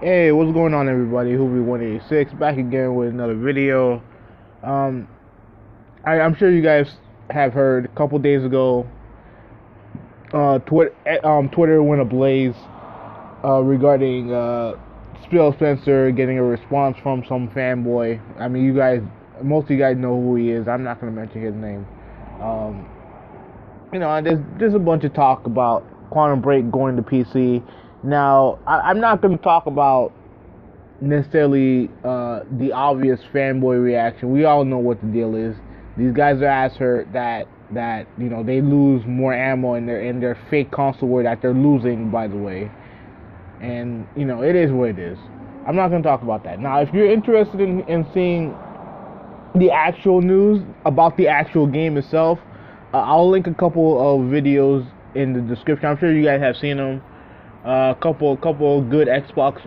Hey, what's going on, everybody? Hoobie186 back again with another video. Um, I'm sure you guys have heard a couple days ago. Twitter went ablaze regarding Phil Spencer getting a response from some fanboy. I mean, most of you guys know who he is. I'm not gonna mention his name. Um, there's a bunch of talk about Quantrum Break going to PC. Now, I'm not gonna talk about necessarily the obvious fanboy reaction. We all know what the deal is. These guys are ass hurt that they lose more ammo in their fake console war that they're losing, by the way. And it is what it is. I'm not gonna talk about that. Now, if you're interested in seeing the actual news about the actual game itself, I'll link a couple of videos in the description. I'm sure you guys have seen them. A couple good Xbox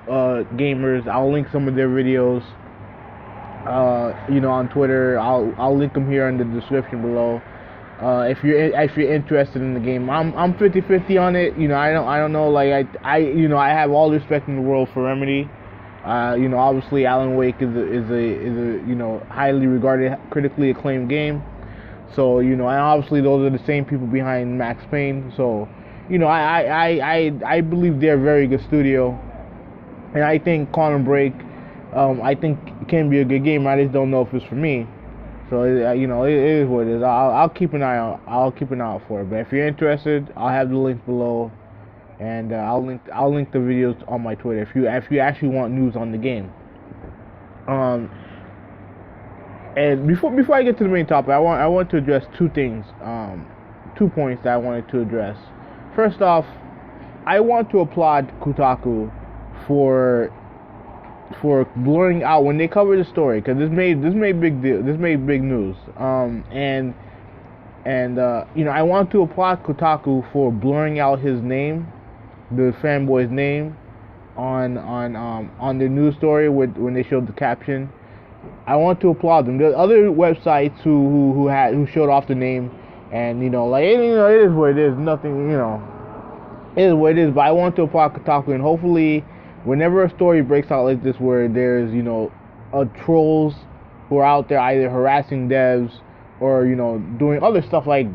gamers. I'll link some of their videos. On Twitter. I'll link them here in the description below. If you're interested in the game, I'm 50-50 on it. I don't know. Like I have all the respect in the world for Remedy. Obviously Alan Wake is a highly regarded, critically acclaimed game. So and obviously those are the same people behind Max Payne. So I believe they're a very good studio, and I think Quantum Break, I think can be a good game. I just don't know if it's for me. So it is what it is. I'll keep an eye out. I'll keep an eye out for it. But if you're interested, I'll have the link below, and I'll link the videos on my Twitter if you actually want news on the game. And before I get to the main topic, I want to address two things. 2 points that I wanted to address. First off, I want to applaud Kotaku for blurring out when they covered the story, because this made big news. I want to applaud Kotaku for blurring out his name, the fanboy's name, on their news story when they showed the caption. I want to applaud them. There's other websites who showed off the name, and it is what it is. Nothing, it is what it is. But I want to applaud Kotaku, and hopefully, whenever a story breaks out like this, where there's trolls who are out there either harassing devs or doing other stuff like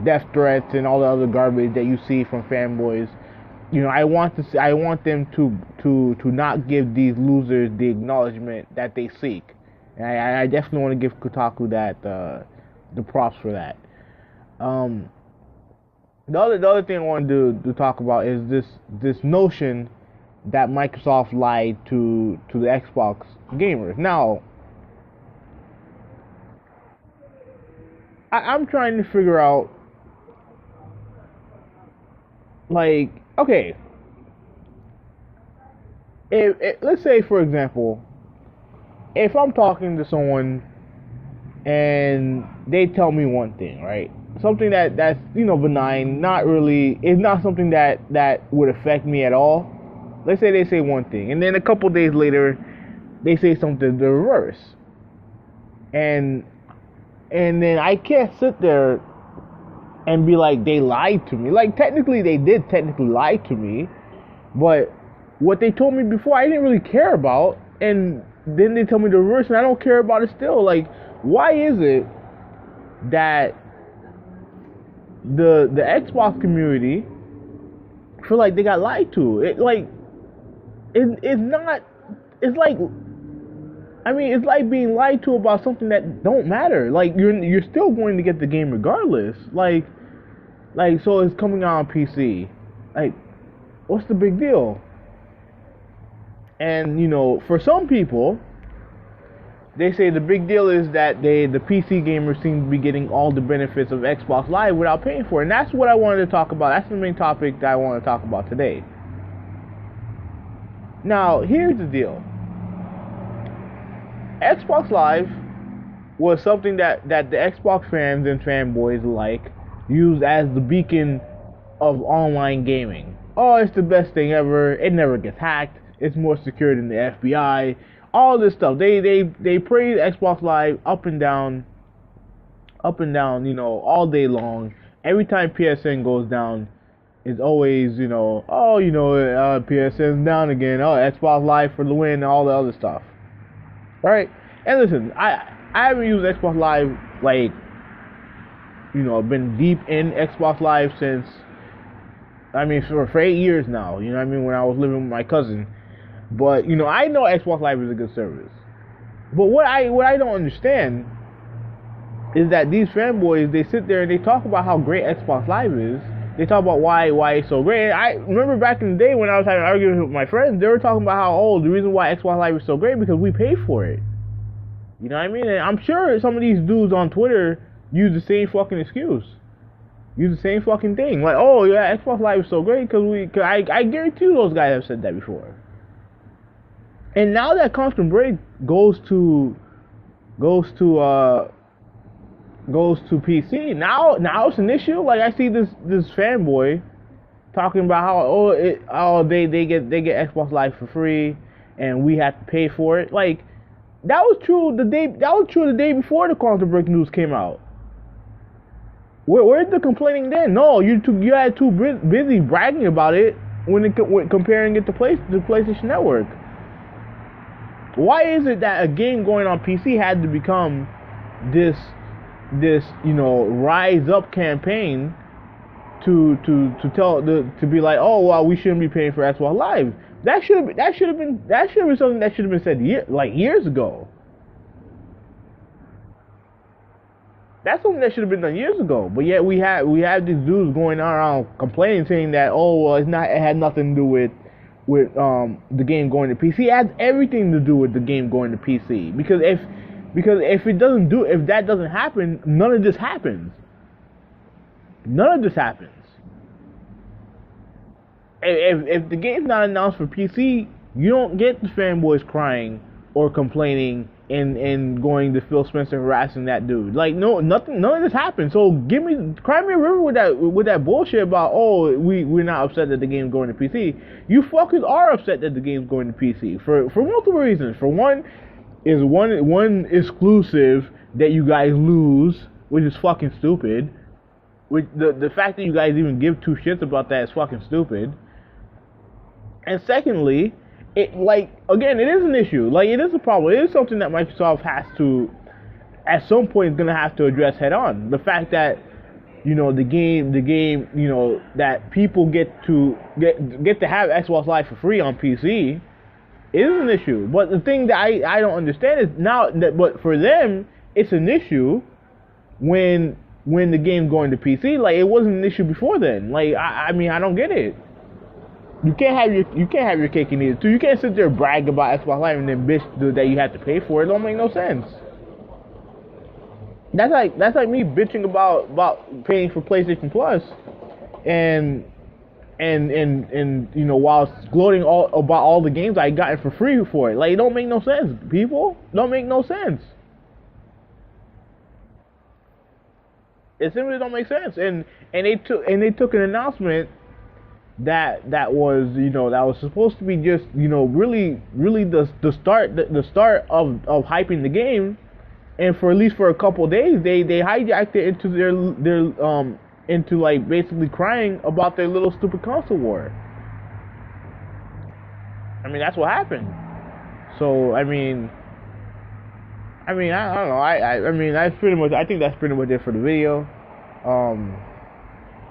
death threats and all the other garbage that you see from fanboys. I want them to not give these losers the acknowledgement that they seek. And I definitely want to give Kotaku that the props for that. The other thing I wanted to talk about is this notion that Microsoft lied to the Xbox gamers. Now, I'm trying to figure out, like, okay, let's say, for example, if I'm talking to someone and they tell me one thing, right? Something that's benign, it's not something that would affect me at all. Let's say they say one thing, and then a couple days later, they say something the reverse, and then I can't sit there and be like, they lied to me. Like, technically, they did technically lie to me, but what they told me before, I didn't really care about, and then they tell me the reverse, and I don't care about it still. Like, why is it that the Xbox community feel like they got lied to? It's like being lied to about something that don't matter. Like, you're still going to get the game regardless. Like so it's coming out on PC. Like, what's the big deal? And for some people, they say the big deal is that the PC gamers seem to be getting all the benefits of Xbox Live without paying for it. And that's what I wanted to talk about. That's the main topic that I want to talk about today. Now, here's the deal. Xbox Live was something that the Xbox fans and fanboys used as the beacon of online gaming. Oh, it's the best thing ever. It never gets hacked. It's more secure than the FBI. All this stuff. They praise Xbox Live up and down, all day long. Every time PSN goes down, it's always, PSN's down again. Oh, Xbox Live for the win, and all the other stuff. Right? And listen, I haven't used Xbox Live like, been deep in Xbox Live since, for 8 years now. You know what I mean? When I was living with my cousin. But I know Xbox Live is a good service. But what I don't understand is that these fanboys, they sit there and they talk about how great Xbox Live is. They talk about why it's so great. And I remember back in the day when I was having arguments with my friends, they were talking about how, the reason why Xbox Live is so great because we pay for it. You know what I mean? And I'm sure some of these dudes on Twitter use the same fucking excuse. Use the same fucking thing. Like, oh yeah, Xbox Live is so great because I guarantee you those guys have said that before. And now that Quantrum Break goes to PC, now it's an issue. Like, I see this fanboy talking about how they get Xbox Live for free and we have to pay for it. Like, that was true the day before the Quantrum Break news came out. Where's the complaining then? No, you had too busy bragging about it when comparing it to the PlayStation Network. Why is it that a game going on PC had to become this rise up campaign to be like, oh well, we shouldn't be paying for Xbox Live? That should have been something that should have been said years ago. That's something that should have been done years ago. But yet we have these dudes going around complaining, saying that, oh well, it had nothing to do with the game going to PC. It has everything to do with the game going to PC. Because if that doesn't happen, none of this happens. None of this happens. If the game's not announced for PC, you don't get the fanboys crying or complaining and going to Phil Spencer harassing that dude. Like, none of this happens. So cry me a river with that bullshit about, oh, we're not upset that the game's going to PC. You fuckers are upset that the game's going to PC for multiple reasons. For one exclusive that you guys lose, which is fucking stupid. Which the fact that you guys even give two shits about that is fucking stupid. And secondly, it is an issue. Like, it is a problem. It is something that Microsoft has to, at some point, is gonna have to address head on. The fact that the game, that people get to have Xbox Live for free on PC is an issue. But the thing that I don't understand is but for them, it's an issue when the game's going to PC. Like, it wasn't an issue before then. Like, I don't get it. You can't have your cake and eat it too. You can't sit there and brag about Xbox Live and then bitch that you have to pay for it. It don't make no sense. That's like me bitching about paying for PlayStation Plus, and while gloating about all the games I got for free for it. Like, it don't make no sense, people. Don't make no sense. It simply don't make sense. And they took an announcement that was supposed to be just really the start of hyping the game, and for at least for a couple of days they hijacked it into their into like basically crying about their little stupid console war. That's what happened. So I don't know. That's pretty much. I think that's pretty much it for the video.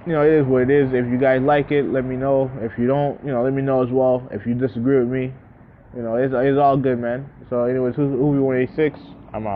It is what it is. If you guys like it, let me know. If you don't, let me know as well. If you disagree with me, it's all good, man. So anyways, who's 186? I'm out.